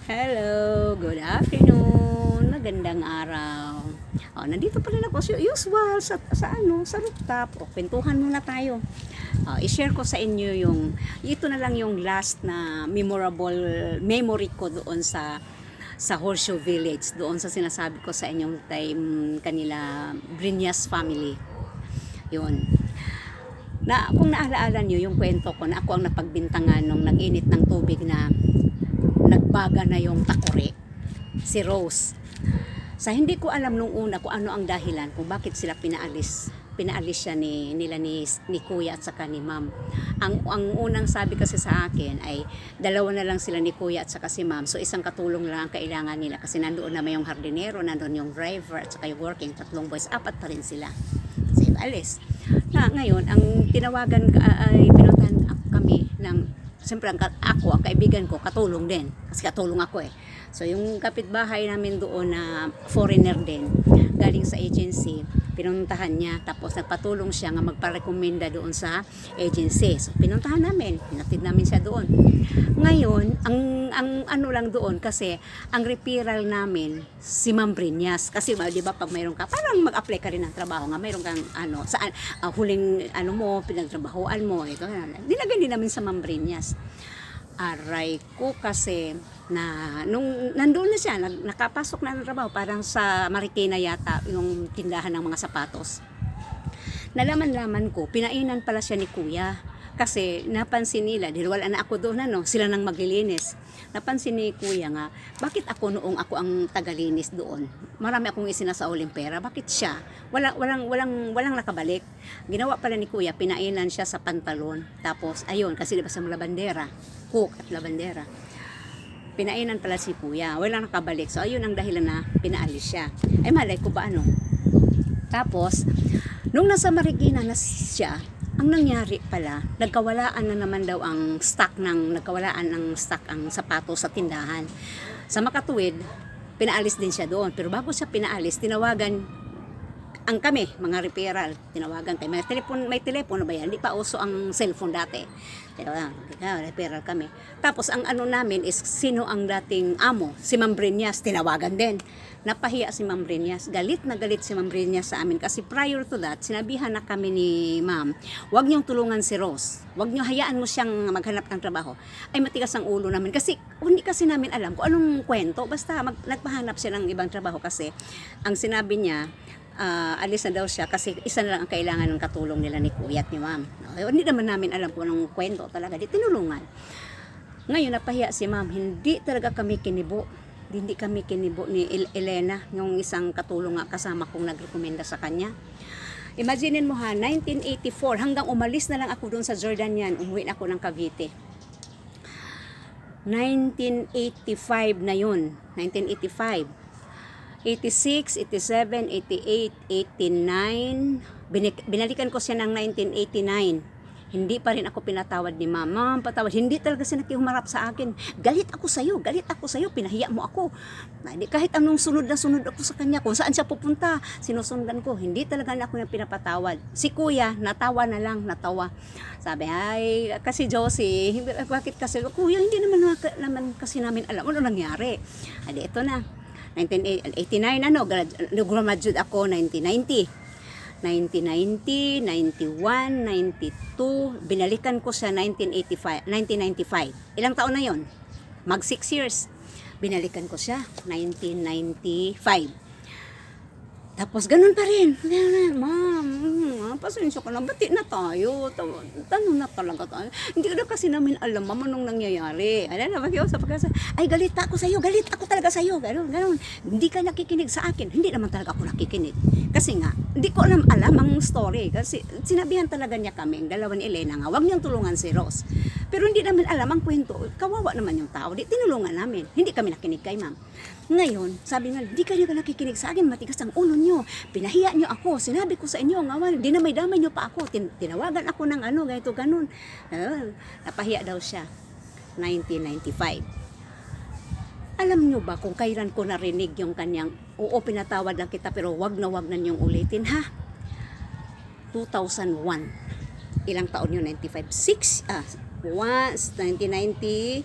Hello, good afternoon, magandang araw. Nandito pa rin ako as usual sa rooftop. Kwentuhan muna tayo. I-share ko sa inyo ito na lang yung last na memorable memory ko doon sa Horseshoe Village, doon sa sinasabi ko sa inyong time kanila Brinyas family. Yun. Kung naalaala nyo yung kwento ko na ako ang napagbintangan nung nag-init ng tubig na nagbaga na yung takore, si Rose. Hindi ko alam nung una kung ano ang dahilan kung bakit sila pinaalis siya nila ni kuya at saka ni ma'am. Ang unang sabi kasi sa akin ay dalawa na lang sila ni kuya at saka si ma'am, so isang katulong lang ang kailangan nila kasi nandoon naman yung hardinero, nandoon yung driver at saka yung working, tatlong boys, apat pa rin sila kasi alis na. Ngayon ang tinawagan ay pinuntahan kami ng, siyempre ang kaibigan ko, katulong din. Kasi katulong ako eh. So yung kapitbahay namin doon na foreigner din, galing sa agency, pinuntahan niya. Tapos nagpatulong siya nga magparekomenda doon sa agency. So pinuntahan namin, pinatid namin siya doon. Ngayon, ang ano lang doon kasi, ang referral namin, si Ma'am Brinyas. Kasi di ba pag mayroon ka, parang mag-apply ka rin ng trabaho nga, mayroon kang saan, huling pinagtrabahoan mo, ito, dinagay din namin sa Ma'am Brinyas. Aray ko kasi na nung nandoon na siya, nakapasok na ng trabaho, parang sa Marikina yata yung tindahan ng mga sapatos. Nalaman ko, pinainan pala siya ni kuya. Kasi napansin nila, dahil wala na ako doon, sila nang maglilinis. Napansin ni kuya nga, bakit ako noong ako ang tagalinis doon? Marami akong isinasauling pera, bakit siya? Walang nakabalik. Ginawa pala ni kuya, pinainan siya sa pantalon. Tapos, ayun, kasi diba sa labandera, cook at labandera. Pinainan pala si kuya, walang nakabalik. So, ayun ang dahilan na pinaalis siya. Ay, malay ko ba ano? Tapos, nung nasa Marikina na siya, ang nangyari pala, nagkawalaan ng stock ang sapatos sa tindahan. Sa makatuwid, pinaalis din siya doon. Pero bago siya pinaalis, tinawagan ang kami, mga referral, tinawagan kayo. May telepono ba yan? Hindi pa uso ang cellphone dati. Referral kami. Tapos ang ano namin is sino ang dating amo, si Ma'am Brinyas, tinawagan din. Napahiya si Ma'am Brinyas. Galit na galit si Ma'am Brinyas sa amin kasi prior to that, sinabihan na kami ni Ma'am, huwag niyong tulungan si Rose. Huwag niyo, hayaan mo siyang maghanap ng trabaho. Ay matigas ang ulo namin kasi hindi kasi namin alam kung anong kwento. Basta nagpahanap siya ng ibang trabaho kasi ang sinabi niya, alis na daw siya kasi isa na lang ang kailangan ng katulong nila ni kuya at ni ma'am. Hindi naman namin alam kung anong kwento talaga. Di tinulungan. Ngayon napahiya si ma'am. Hindi talaga kami kinibo. Hindi kami kinibo ni Elena, yung isang katulong nga kasama kong nagrekomenda sa kanya. Imaginin mo ha, 1984 hanggang umalis na lang ako doon sa Jordan yan. Umuwi ako ng Cavite. 1985 na yun. 1985. 86, 87, 88, 89. Binalikan ko siya ng 1989. Hindi pa rin ako pinatawad ni ma'am. Ma'am, patawad. Hindi talaga siya nakihumarap sa akin. Galit ako sa'yo, pinahiya mo ako. Kahit anong sunod ako sa kanya, kung saan siya pupunta, sinusundan ko. Hindi talaga na ako yung pinapatawad. Si kuya, natawa. Sabi, ay, kasi Josie, bakit kasi, kuya, hindi naman kasi namin alam ano nangyari. Ito na. 1989, graduate ako 1990. 1990, 91, 92, binalikan ko sa 1995. Ilang taon na yon? Mag 6 years. Binalikan ko siya 1995. Tapos ganun pa rin. Ma'am, pasensya ka na, bati na tayo. Tanong na talaga tayo. Hindi na kasi namin alam, ma'am, anong nangyayari. Ay, galit ako talaga sa'yo. Ganun. Hindi ka nakikinig sa akin. Hindi naman talaga ako nakikinig. Kasi nga, hindi ko alam ang story. Kasi sinabihan talaga niya kami, ang dalawa ni Elena nga, huwag niyang tulungan si Rose. Pero hindi namin alam ang kwento. Kawawa naman yung tao. Tinulungan namin. Hindi kami nakinig kay ma'am. Ngayon, sabi nga, di kayo nakikinig sa akin, matigas ang ulo nyo, pinahiya nyo ako, sinabi ko sa inyo, dinamay-damay nyo pa ako, tinawagan ako ng ganito, ganun. Napahiya daw siya, 1995. Alam nyo ba kung kailan ko narinig yung kanyang, oo, pinatawad lang kita, pero wag na niyong ulitin, ha? 2001. Ilang taon yun, 95? once, 1995,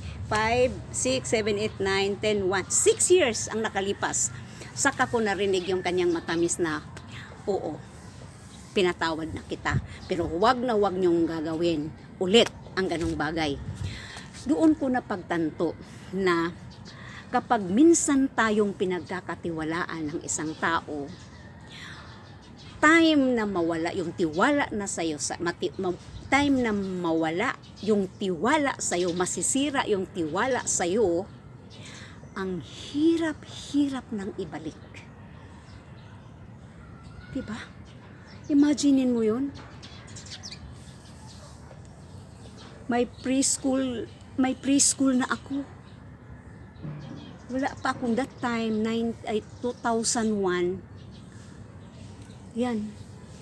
6, 7, 8, 9, 10, 1. 6 years ang nakalipas. Saka ko narinig yung kanyang matamis na, oo, pinatawad na kita. Pero wag na wag niyong gagawin ulit ang ganong bagay. Doon ko napagtanto na kapag minsan tayong pinagkakatiwalaan ng isang tao, time na mawala yung tiwala na sa'yo, time na mawala yung tiwala sa'yo, masisira yung tiwala sa'yo, ang hirap-hirap ng ibalik. Diba? Imaginin mo yun. May preschool na ako. Wala pa akong that time, 2001. Yan,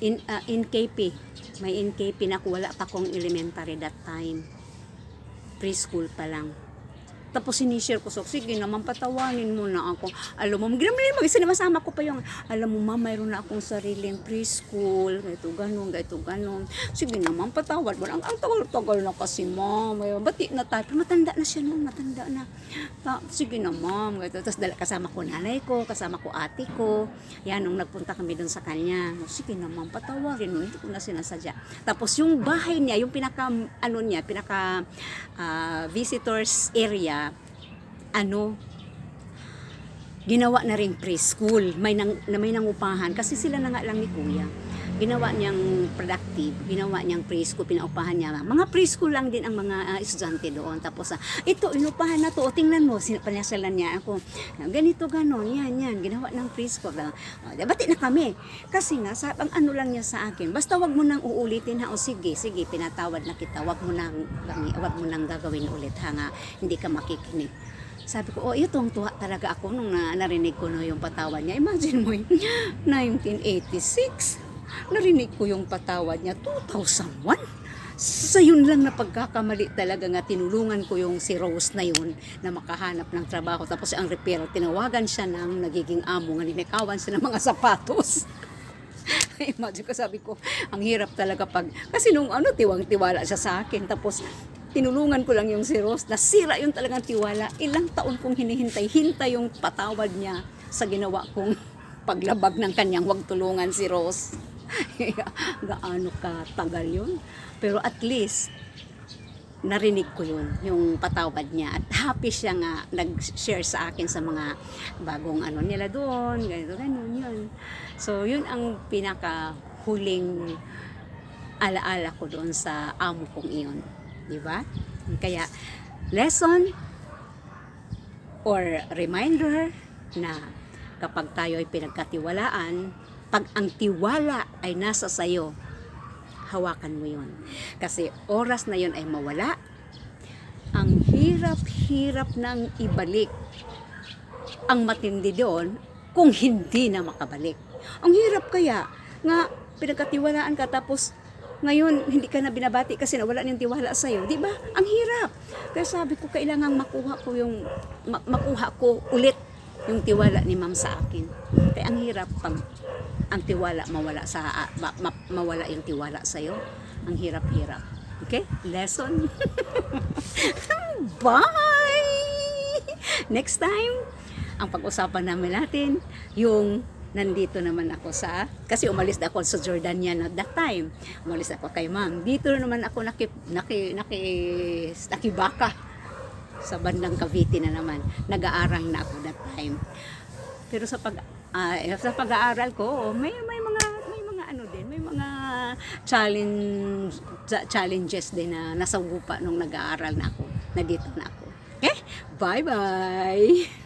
in KP. May in KP na ako, wala pa akong elementary that time. Preschool pa lang. Tapos sinishare ko, so sige naman patawanin mo na ako. Alam mo, mag-isa na masama ko pa yung, alam mo ma, mayroon na akong sariling preschool, gaito ganon. Sige naman patawad mo. Ang tagal-tagal na kasi ma, bati na tayo. Pero matanda na siya noon, matanda na. Sige naman, gaito. Tapos kasama ko nanay ko, kasama ko ate ko. Yan, nung nagpunta kami doon sa kanya. Sige naman patawarin mo, hindi ko na sinasadya. Tapos yung bahay niya, yung pinaka visitors area, ginawa na ring preschool. May nangupahan kasi sila na nga lang ni kuya. Ginawa niyang productive, ginawa niyang preschool, pinaupahan niya. Mga preschool lang din ang mga estudyante doon. Tapos, ito, inupahan na to, o tingnan mo, panasalan niya ako, ganito, ganon, yan, ginawa ng preschool. Bati na kami. Kasi nga, ang ano lang niya sa akin, basta wag mo nang uulitin ha, o sige, pinatawad na kita, wag mo nang gagawin ulit ha, nga, hindi ka makikinig. Sabi ko, itong tuwa talaga ako nung narinig ko no yung patawad niya. Imagine mo, 1986, narinig ko yung patawad niya, 2001. Sa yun lang na pagkakamali talaga nga, tinulungan ko yung si Rose na yun na makahanap ng trabaho. Tapos ang repair, tinawagan siya ng nagiging amo, nga ninakawan siya ng mga sapatos. Imagine ko, sabi ko, ang hirap talaga kasi nung tiwang-tiwala siya sa akin. Tapos tinulungan ko lang yung si Rose, nasira yung talagang tiwala. Ilang taon kong hintay yung patawad niya sa ginawa kong paglabag ng kanyang wag tulungan si Rose. Gaano ka tagal yun? Pero at least narinig ko yun, yung patawad niya, at happy siya nga nag-share sa akin sa mga bagong nila doon, ganun yun. So yun ang pinaka huling alaala ko doon sa amo kong iyon, di ba? Kaya lesson or reminder na kapag tayo ay pinagkatiwalaan, pag ang tiwala ay nasa sayo, hawakan mo yun. Kasi oras na yun ay mawala. Ang hirap-hirap nang ibalik. Ang matindi doon, kung hindi na makabalik. Ang hirap kaya, nga pinagkatiwalaan ka tapos ngayon hindi ka na binabati kasi nawala ng tiwala sa'yo. Di ba? Ang hirap. Kaya sabi ko, kailangan makuha ko ulit yung tiwala ni ma'am sa akin. Kaya ang hirap pag ang tiwala mawala yung tiwala sa iyo. Ang hirap-hirap. Okay? Lesson. Bye. Next time, ang pag-usapan natin yung nandito naman ako kasi umalis na ako sa Jordania na that time. Umalis ako kay ma'am. Dito naman ako nakibaka sa bandang Cavite na naman. Nag-aaral na ako that time. Pero sa pag-aaral ko, may mga challenges din na nasagupa nung nag-aaral na ako, na dito na ako. Okay? Bye-bye!